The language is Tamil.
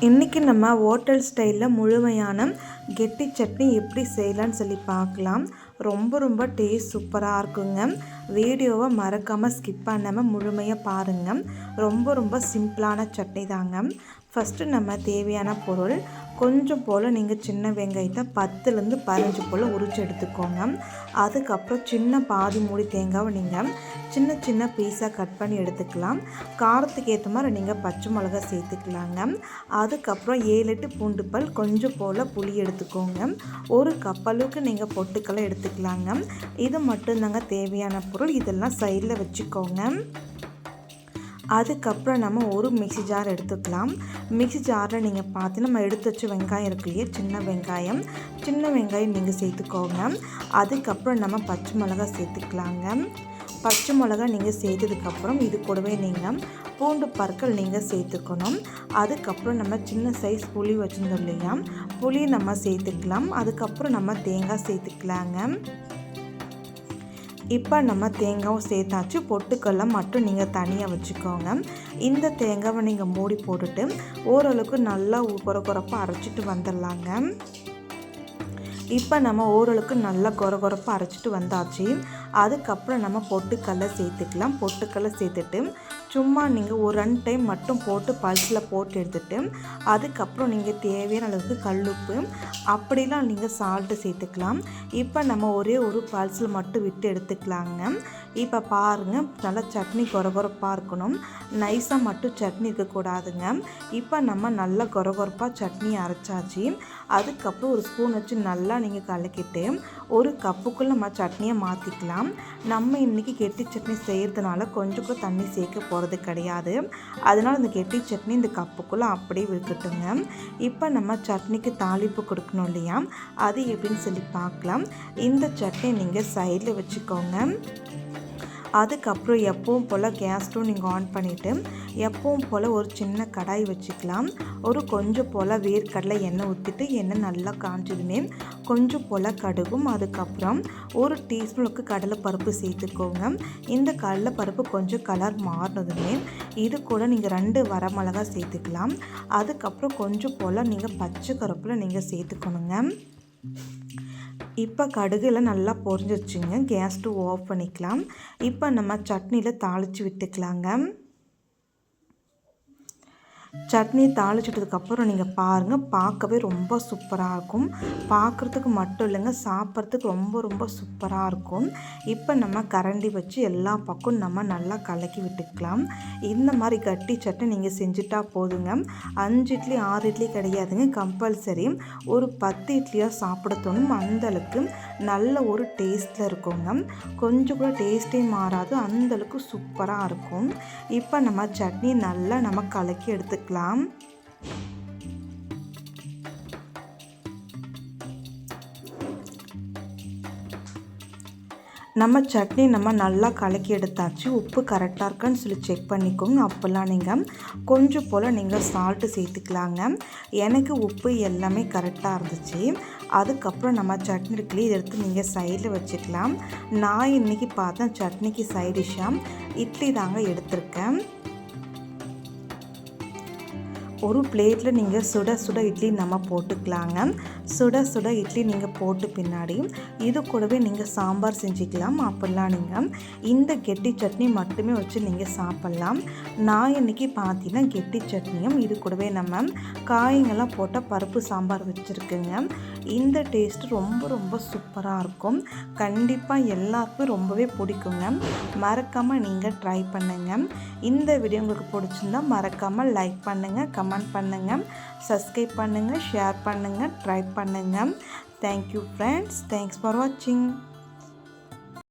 இன்றைக்கி நம்ம ஹோட்டல் ஸ்டைலில் முழுமையான கெட்டி சட்னி எப்படி செய்யலான்னு சொல்லி பார்க்கலாம். ரொம்ப டேஸ்ட் சூப்பராக இருக்குங்க. வீடியோவை மறக்காமல் ஸ்கிப் பண்ணாமல் முழுமையாக பாருங்கள். ரொம்ப சிம்பிளான சட்னி தாங்க. ஃபஸ்ட்டு நம்ம தேவையான பொருள் கொஞ்சம் போல் நீங்கள் சின்ன வெங்காயத்தை 10லேருந்து 15 போல் உரிச்சு எடுத்துக்கோங்க. அதுக்கப்புறம் சின்ன பாதி மூடி தேங்காவை நீங்கள் சின்ன பீஸாக கட் பண்ணி எடுத்துக்கலாம். காரத்துக்கு ஏற்ற மாதிரி நீங்கள் பச்சை மிளகா சேர்த்துக்கலாங்க. அதுக்கப்புறம் 7-8 பூண்டு பல், கொஞ்சம் போல் புளி எடுத்துக்கோங்க. ஒரு கப் அளவுக்கு நீங்கள் பொட்டுக்கல்லை எடுத்துக்கலாங்க. இது மட்டும்தாங்க தேவையான பொருள். இதெல்லாம் சைடில் வச்சுக்கோங்க. அதுக்கப்புறம் நம்ம ஒரு மிக்ஸி ஜார் எடுத்துக்கலாம். மிக்ஸி ஜாரில் நீங்கள் பார்த்து நம்ம எடுத்து வச்ச வெங்காயம் இருக்கு இல்லையா, சின்ன வெங்காயம் நீங்கள் சேர்த்துக்கோங்க. அதுக்கப்புறம் நம்ம பச்சை மிளகா சேர்த்துக்கலாங்க. பச்சை மிளகா நீங்கள் சேர்த்ததுக்கப்புறம் இது கூடவே நீங்கள் பூண்டு பற்கள் நீங்கள் சேர்த்துக்கணும். அதுக்கப்புறம் நம்ம சின்ன சைஸ் புளி வச்சுருந்தோம் இல்லையா, புளி நம்ம சேர்த்துக்கலாம். அதுக்கப்புறம் நம்ம தேங்காய் சேர்த்துக்கலாங்க. இப்போ நம்ம தேங்காவும் சேர்த்தாச்சு. பொட்டுக்கல்லை மட்டும் நீங்கள் தனியாக வச்சுக்கோங்க. இந்த தேங்காவை நீங்கள் மூடி போட்டுட்டு ஓரளவுக்கு நல்லா கொரப்பாக அரைச்சிட்டு வந்துடலாங்க. இப்போ நம்ம ஓரளவுக்கு நல்லா கொரப்பாக அரைச்சிட்டு வந்தாச்சு. அதுக்கப்புறம் நம்ம பொட்டுக்கல்லை சேர்த்துக்கலாம். பொட்டுக்கல்லை சேர்த்துட்டு சும்மா நீங்கள் ஒரு 2 டைம் மட்டும் போட்டு பல்ஸில் போட்டு எடுத்துகிட்டு அதுக்கப்புறம் நீங்கள் தேவையான அளவுக்கு கல்லுப்பு, அப்படிலாம் நீங்கள் சால்ட்டு சேர்த்துக்கலாம். இப்போ நம்ம ஒரே ஒரு பல்ஸில் மட்டும் விட்டு எடுத்துக்கலாங்க. இப்போ பாருங்கள், நல்லா சட்னி கொரப்பாக இருக்கணும். நைஸாக மட்டும் சட்னி இருக்கக்கூடாதுங்க. இப்போ நம்ம நல்லா கொரப்பாக சட்னி அரைச்சாச்சு. அதுக்கப்புறம் ஒரு ஸ்பூன் வச்சு நல்லா நீங்கள் கலக்கிட்டு ஒரு கப்புக்குள்ளே நம்ம சட்னியை மாற்றிக்கலாம். நம்ம இன்றைக்கி கெட்டி சட்னி செய்கிறதுனால கொஞ்சம் கூட தண்ணி சேர்க்க போகிறது கிடையாது. அதனால் இந்த கெட்டி சட்னி இந்த கப்புக்குள்ளே அப்படியே விட்டுட்டுங்க. இப்போ நம்ம சட்னிக்கு தாளிப்பு கொடுக்கணும் இல்லையா, அது எப்படின்னு சொல்லி பார்க்கலாம். இந்த சட்னி நீங்கள் சைடில் வச்சுக்கோங்க. அதுக்கப்புறம் எப்பவும் போல் கேஸ் ஸ்டவ் நீங்கள் ஆன் பண்ணிவிட்டு எப்பவும் போல் ஒரு சின்ன கடாய் வச்சுக்கலாம். ஒரு கொஞ்சம் போல் வேர்க்கடலை எண்ணெய் ஊற்றிட்டு எண்ணெய் நல்லா காஞ்சதுமே கொஞ்சம் போல் கடுகும், அதுக்கப்புறம் ஒரு டீஸ்பூனுக்கு கடலைப்பருப்பு சேர்த்துக்கோங்க. இந்த கடலைப்பருப்பு கொஞ்சம் கலர் மாறினதுமே இது கூட நீங்கள் 2 வரமிளகா சேர்த்துக்கலாம். அதுக்கப்புறம் கொஞ்சம் போல் நீங்கள் பச்சை கருவேப்பிலை நீங்கள் சேர்த்துக்கணுங்க. இப்போ கடுகுலாம் நல்லா பொரிஞ்சிருச்சுங்க. கேஸ் ஸ்டவ் ஆஃப் பண்ணிக்கலாம். இப்போ நம்ம சட்னியில் தாளித்து விட்டுக்கலாங்க. சட்னி தாளிச்சிட்டதுக்கப்புறம் நீங்கள் பாருங்கள், பார்க்கவே ரொம்ப சூப்பராக இருக்கும். பார்க்குறதுக்கு மட்டும் இல்லைங்க, சாப்பிட்றதுக்கு ரொம்ப சூப்பராக இருக்கும். இப்போ நம்ம கரண்டி வச்சு எல்லா பக்கம் நம்ம நல்லா கலக்கி விட்டுக்கலாம். இந்த மாதிரி கட்டி சட்னி நீங்கள் செஞ்சுட்டா போதுங்க. 5 இட்லி 6 இட்லி கிடையாதுங்க, கம்பல்சரி ஒரு 10 இட்லியாக சாப்பிட தோணும். அந்தளவுக்கு நல்ல ஒரு டேஸ்ட்டில் இருக்குங்க. கொஞ்சம் கூட டேஸ்ட்டே மாறாது, அந்தளவுக்கு சூப்பராக இருக்கும். இப்போ நம்ம சட்னி நல்லா நம்ம கலக்கி எடுத்துக்கலாம். நம்ம சட்னி நம்ம நல்லா கலக்கி எடுத்தாச்சு. உப்பு கரெக்டாக இருக்கான்னு சொல்லி செக் பண்ணிக்கோங்க. அப்போல்லாம் நீங்கள் கொஞ்சம் போல் நீங்கள் சால்ட்டு சேர்த்துக்கலாங்க. எனக்கு உப்பு எல்லாமே கரெக்டாக இருந்துச்சு. அதுக்கப்புறம் நம்ம சட்னி இருக்குல்ல, இதை எடுத்து நீங்கள் சைடில் வச்சுக்கலாம். நான் இன்றைக்கி பார்த்தேன் சட்னிக்கு சைட் டிஷ்ஷாக இட்லி தாங்க எடுத்திருக்கேன். ஒரு பிளேட்டில் நீங்கள் சுட இட்லி நம்ம போட்டுக்கலாங்க. சுட இட்லி நீங்கள் போட்டு பின்னாடி இது கூடவே நீங்கள் சாம்பார் செஞ்சுக்கலாம். அப்படிலாம் நீங்கள் இந்த கெட்டி சட்னி மட்டுமே வச்சு நீங்கள் சாப்பிட்லாம். நான் இன்றைக்கி பார்த்தீங்கன்னா கெட்டி சட்னியும் இது கூடவே நம்ம காய்கள்லாம் போட்ட பருப்பு சாம்பார் வச்சுருக்குங்க. இந்த டேஸ்ட்டு ரொம்ப சூப்பராக இருக்கும். கண்டிப்பாக எல்லாருக்கும் ரொம்பவே பிடிக்குங்க. மறக்காமல் நீங்கள் ட்ரை பண்ணுங்கள். இந்த வீடியோ உங்களுக்கு பிடிச்சிருந்தா மறக்காமல் லைக் பண்ணுங்கள், கமெண்ட் பண்ணுங்கள், சப்ஸ்கிரைப் பண்ணுங்கள், ஷேர் பண்ணுங்கள், ட்ரை பண்ணுங்கள். Thank you friends. தேங்க்ஸ் ஃபார் வாட்சிங்.